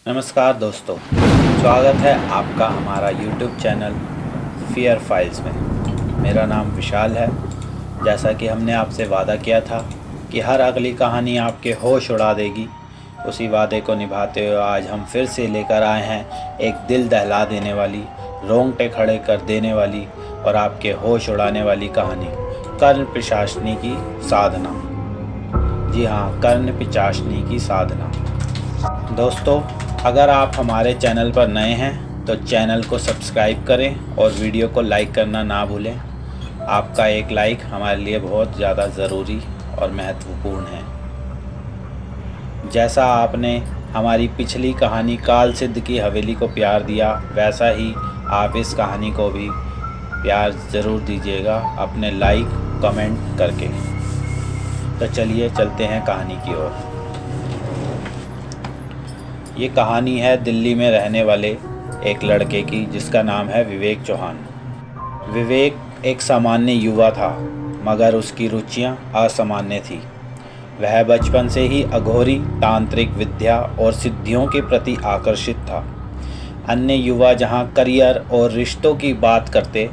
नमस्कार दोस्तों, स्वागत है आपका हमारा YouTube चैनल फियर फाइल्स में। मेरा नाम विशाल है। जैसा कि हमने आपसे वादा किया था कि हर अगली कहानी आपके होश उड़ा देगी, उसी वादे को निभाते हुए आज हम फिर से लेकर आए हैं एक दिल दहला देने वाली, रोंगटे खड़े कर देने वाली और आपके होश उड़ाने वाली कहानी, कर्ण पिशाचनी की साधना। जी हाँ, कर्ण पिशाचनी की साधना। दोस्तों, अगर आप हमारे चैनल पर नए हैं तो चैनल को सब्सक्राइब करें और वीडियो को लाइक करना ना भूलें। आपका एक लाइक हमारे लिए बहुत ज़्यादा ज़रूरी और महत्वपूर्ण है। जैसा आपने हमारी पिछली कहानी काल सिद्ध की हवेली को प्यार दिया, वैसा ही आप इस कहानी को भी प्यार ज़रूर दीजिएगा अपने लाइक कमेंट करके। तो चलिए चलते हैं कहानी की ओर। ये कहानी है दिल्ली में रहने वाले एक लड़के की जिसका नाम है विवेक चौहान। विवेक एक सामान्य युवा था, मगर उसकी रुचियां असामान्य थीं। वह बचपन से ही अघोरी तांत्रिक विद्या और सिद्धियों के प्रति आकर्षित था। अन्य युवा जहां करियर और रिश्तों की बात करते,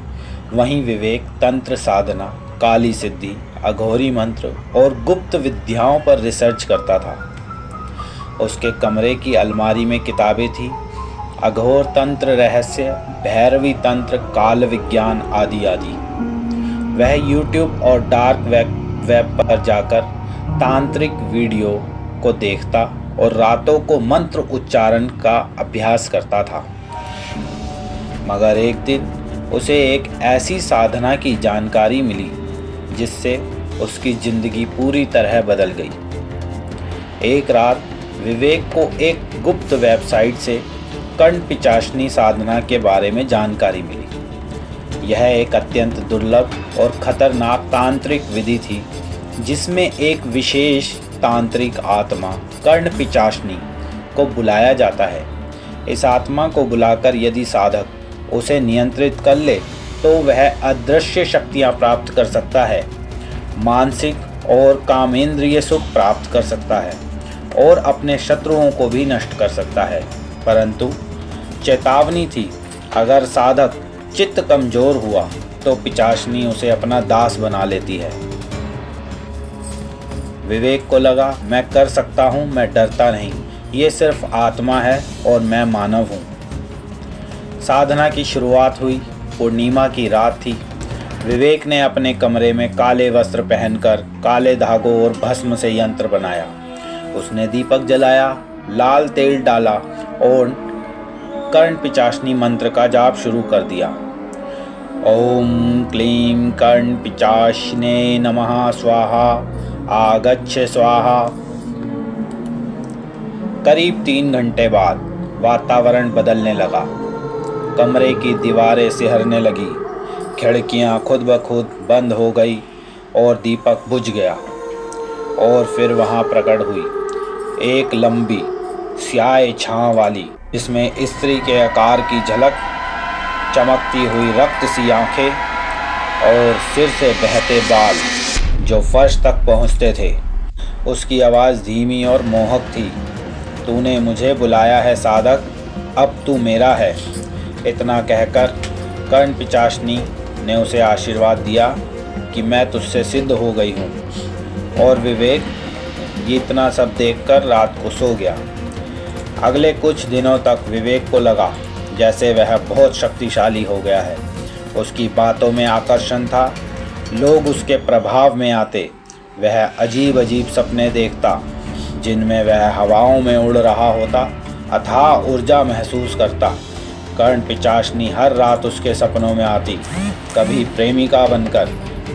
वहीं विवेक तंत्र साधना, काली सिद्धि, अघोरी मंत्र और गुप्त विद्याओं पर रिसर्च करता था। उसके कमरे की अलमारी में किताबें थीं, अघोर तंत्र रहस्य, भैरवी तंत्र, काल विज्ञान आदि आदि। वह यूट्यूब और डार्क वेब पर जाकर तांत्रिक वीडियो को देखता और रातों को मंत्र उच्चारण का अभ्यास करता था। मगर एक दिन उसे एक ऐसी साधना की जानकारी मिली जिससे उसकी जिंदगी पूरी तरह बदल गई। एक रात विवेक को एक गुप्त वेबसाइट से कर्ण पिशाचनी साधना के बारे में जानकारी मिली। यह एक अत्यंत दुर्लभ और खतरनाक तांत्रिक विधि थी जिसमें एक विशेष तांत्रिक आत्मा कर्ण पिशाचनी को बुलाया जाता है। इस आत्मा को बुलाकर यदि साधक उसे नियंत्रित कर ले तो वह अदृश्य शक्तियाँ प्राप्त कर सकता है, मानसिक और कामेंद्रिय सुख प्राप्त कर सकता है और अपने शत्रुओं को भी नष्ट कर सकता है। परंतु चेतावनी थी, अगर साधक चित्त कमजोर हुआ तो पिशाचनी उसे अपना दास बना लेती है। विवेक को लगा, मैं कर सकता हूँ, मैं डरता नहीं, ये सिर्फ आत्मा है और मैं मानव हूँ। साधना की शुरुआत हुई। पूर्णिमा की रात थी। विवेक ने अपने कमरे में काले वस्त्र पहनकर काले धागों और भस्म से यंत्र बनाया। उसने दीपक जलाया, लाल तेल डाला और कर्ण पिशाचनी मंत्र का जाप शुरू कर दिया। ओम क्लीं कर्ण पिशाचने नमः स्वाहा आगच्छ स्वाहा। करीब 3 घंटे बाद वातावरण बदलने लगा। कमरे की दीवारें सिहरने लगी, खिड़कियां खुद ब खुद बंद हो गई और दीपक बुझ गया। और फिर वहां प्रकट हुई एक लंबी स्याह छां वाली, जिसमें स्त्री के आकार की झलक, चमकती हुई रक्त सी आंखें और सिर से बहते बाल जो फर्श तक पहुंचते थे। उसकी आवाज़ धीमी और मोहक थी। तूने मुझे बुलाया है साधक, अब तू मेरा है। इतना कहकर कर्ण पिशाचनी ने उसे आशीर्वाद दिया कि मैं तुझसे सिद्ध हो गई हूँ। और विवेक ये इतना सब देखकर रात को सो गया। अगले कुछ दिनों तक विवेक को लगा जैसे वह बहुत शक्तिशाली हो गया है। उसकी बातों में आकर्षण था, लोग उसके प्रभाव में आते। वह अजीब अजीब सपने देखता जिनमें वह हवाओं में उड़ रहा होता, अथाह ऊर्जा महसूस करता। कर्ण पिशाचनी हर रात उसके सपनों में आती, कभी प्रेमिका बनकर,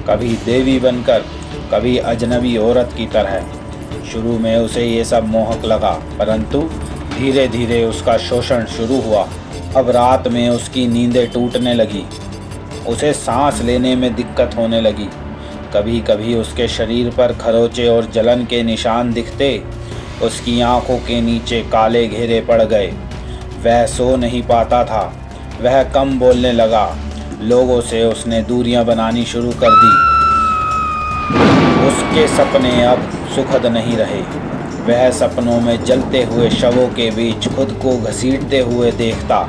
कभी देवी बनकर, कभी अजनबी औरत की तरह। शुरू में उसे ये सब मोहक लगा, परंतु धीरे धीरे उसका शोषण शुरू हुआ। अब रात में उसकी नींदें टूटने लगी, उसे सांस लेने में दिक्कत होने लगी। कभी कभी उसके शरीर पर खरोंचे और जलन के निशान दिखते। उसकी आंखों के नीचे काले घेरे पड़ गए। वह सो नहीं पाता था। वह कम बोलने लगा। लोगों से उसने दूरियां बनानी शुरू कर दी। उसके सपने अब सुखद नहीं रहे। वह सपनों में जलते हुए शवों के बीच खुद को घसीटते हुए देखता।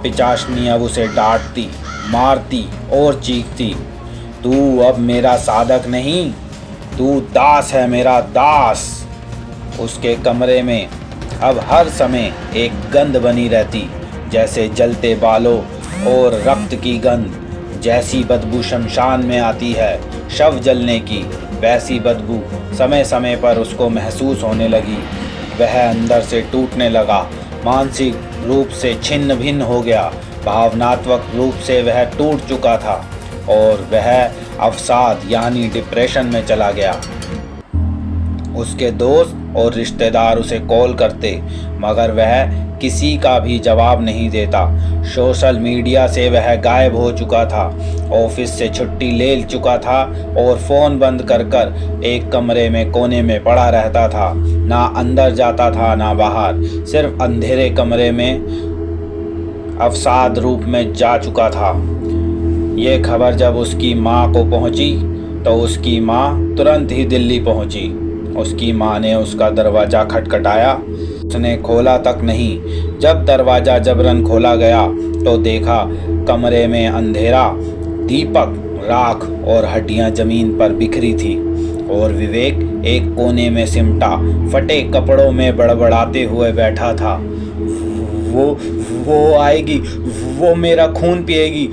पिचाशनी अब उसे डांटती, मारती और चीखती, तू अब मेरा साधक नहीं, तू दास है, मेरा दास। उसके कमरे में अब हर समय एक गंध बनी रहती, जैसे जलते बालों और रक्त की गंध। जैसी बदबू शमशान में आती है शव जलने की, वैसी बदबू समय समय पर उसको महसूस होने लगी। वह अंदर से टूटने लगा, मानसिक रूप से छिन्न भिन्न हो गया, भावनात्मक रूप से वह टूट चुका था और वह अवसाद यानी डिप्रेशन में चला गया। उसके दोस्त और रिश्तेदार उसे कॉल करते, मगर वह किसी का भी जवाब नहीं देता। सोशल मीडिया से वह गायब हो चुका था, ऑफिस से छुट्टी ले चुका था और फ़ोन बंद कर कर एक कमरे में कोने में पड़ा रहता था। ना अंदर जाता था ना बाहर, सिर्फ अंधेरे कमरे में अवसाद रूप में जा चुका था। ये खबर जब उसकी माँ को पहुँची तो उसकी माँ तुरंत ही दिल्ली पहुँची। उसकी माँ ने उसका दरवाज़ा खटखटाया, उसने खोला तक नहीं। जब दरवाज़ा जबरन खोला गया तो देखा कमरे में अंधेरा, दीपक, राख और हड्डियां ज़मीन पर बिखरी थी और विवेक एक कोने में सिमटा फटे कपड़ों में बड़बड़ाते हुए बैठा था। वो आएगी, वो मेरा खून पिएगी,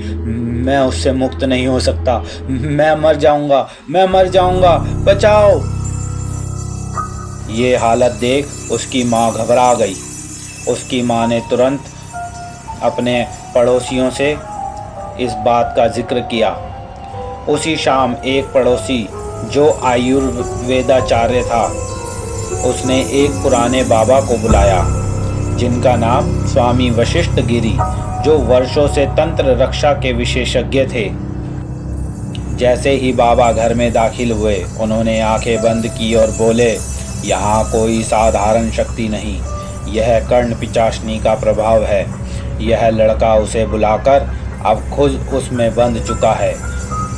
मैं उससे मुक्त नहीं हो सकता, मैं मर जाऊंगा, मैं मर जाऊंगा, बचाओ। ये हालत देख उसकी माँ घबरा गई। उसकी माँ ने तुरंत अपने पड़ोसियों से इस बात का जिक्र किया। उसी शाम एक पड़ोसी जो आयुर्वेदाचार्य था, उसने एक पुराने बाबा को बुलाया जिनका नाम स्वामी वशिष्ठ गिरी, जो वर्षों से तंत्र रक्षा के विशेषज्ञ थे। जैसे ही बाबा घर में दाखिल हुए, उन्होंने आंखें बंद की और बोले, यहाँ कोई साधारण शक्ति नहीं, यह कर्ण पिचाशनी का प्रभाव है। यह लड़का उसे बुलाकर अब खुद उसमें बंध चुका है।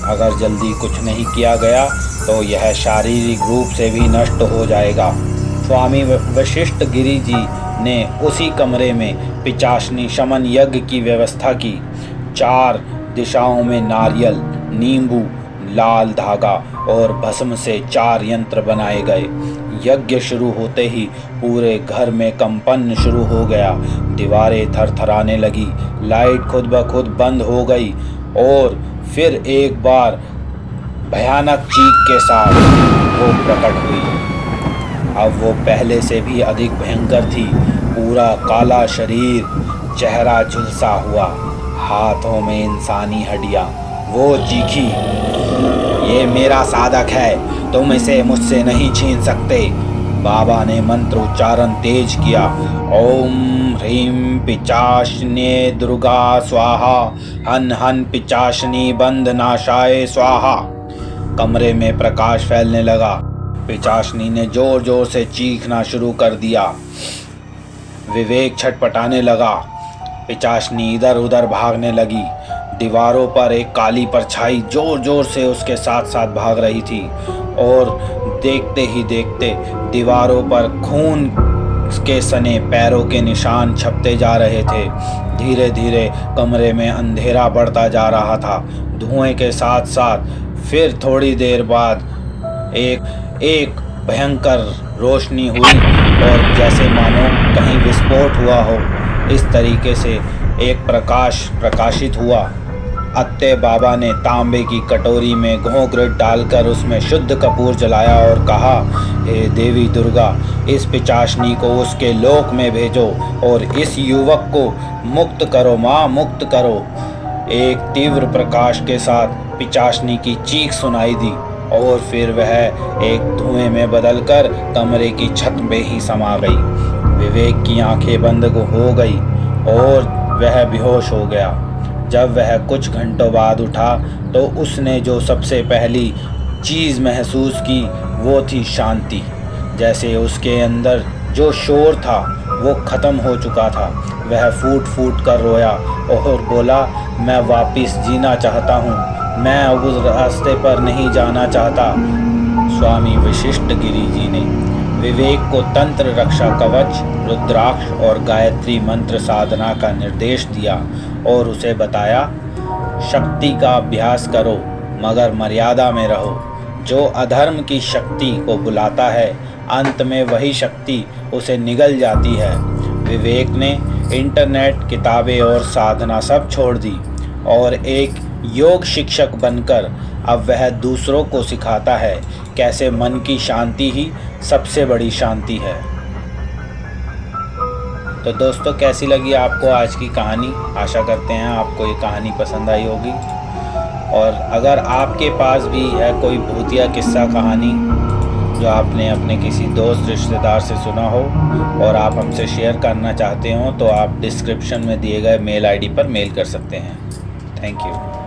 अगर जल्दी कुछ नहीं किया गया तो यह शारीरिक रूप से भी नष्ट हो जाएगा। स्वामी वशिष्ठ गिरी जी ने उसी कमरे में पिचाशनी शमन यज्ञ की व्यवस्था की। 4 दिशाओं में नारियल, नींबू, लाल धागा और भस्म से 4 यंत्र बनाए गए। यज्ञ शुरू होते ही पूरे घर में कंपन शुरू हो गया, दीवारें थरथराने लगी, लाइट खुद ब खुद बंद हो गई और फिर एक बार भयानक चीख के साथ वो प्रकट हुई। अब वो पहले से भी अधिक भयंकर थी। पूरा काला शरीर, चेहरा झुलसा हुआ, हाथों में इंसानी हड्डियां। वो चीखी, ये मेरा साधक है, तुम इसे मुझसे नहीं छीन सकते। बाबा ने मंत्र उच्चारण तेज किया, ओम ह्रीं पिचाशने दुर्गा स्वाहा, हन हन पिचाशनी बंध नाशाय स्वाहा। कमरे में प्रकाश फैलने लगा। पिचाशनी ने जोर जोर से चीखना शुरू कर दिया। विवेक छटपटाने लगा। पिचाशनी इधर उधर भागने लगी। दीवारों पर एक काली परछाई जोर जोर से उसके साथ साथ भाग रही थी और देखते ही देखते दीवारों पर खून के सने पैरों के निशान छपते जा रहे थे। धीरे धीरे कमरे में अंधेरा बढ़ता जा रहा था। धुएं के साथ साथ फिर थोड़ी देर बाद एक भयंकर रोशनी हुई और जैसे मानो कहीं विस्फोट हुआ हो, इस तरीके से एक प्रकाश प्रकाशित हुआ। अत्ते बाबा ने तांबे की कटोरी में घोंघरेट डालकर उसमें शुद्ध कपूर जलाया और कहा, हे देवी दुर्गा, इस पिचाशनी को उसके लोक में भेजो और इस युवक को मुक्त करो माँ, मुक्त करो। एक तीव्र प्रकाश के साथ पिचाशनी की चीख सुनाई दी और फिर वह एक धुएं में बदलकर कमरे की छत में ही समा गई। विवेक की आंखें बंद हो गई और वह बेहोश हो गया। जब वह कुछ घंटों बाद उठा तो उसने जो सबसे पहली चीज़ महसूस की वो थी शांति। जैसे उसके अंदर जो शोर था वो ख़त्म हो चुका था। वह फूट फूट कर रोया और बोला, मैं वापस जीना चाहता हूँ, मैं उस रास्ते पर नहीं जाना चाहता। स्वामी वशिष्ठ गिरी जी ने विवेक को तंत्र रक्षा कवच, रुद्राक्ष और गायत्री मंत्र साधना का निर्देश दिया और उसे बताया, शक्ति का अभ्यास करो मगर मर्यादा में रहो। जो अधर्म की शक्ति को बुलाता है, अंत में वही शक्ति उसे निगल जाती है। विवेक ने इंटरनेट, किताबें और साधना सब छोड़ दी और एक योग शिक्षक बनकर अब वह दूसरों को सिखाता है कैसे मन की शांति ही सबसे बड़ी शांति है। तो दोस्तों, कैसी लगी आपको आज की कहानी? आशा करते हैं आपको ये कहानी पसंद आई होगी। और अगर आपके पास भी है कोई भूतिया किस्सा कहानी जो आपने अपने किसी दोस्त रिश्तेदार से सुना हो और आप हमसे शेयर करना चाहते हो, तो आप डिस्क्रिप्शन में दिए गए मेल आईडी पर मेल कर सकते हैं। Thank you.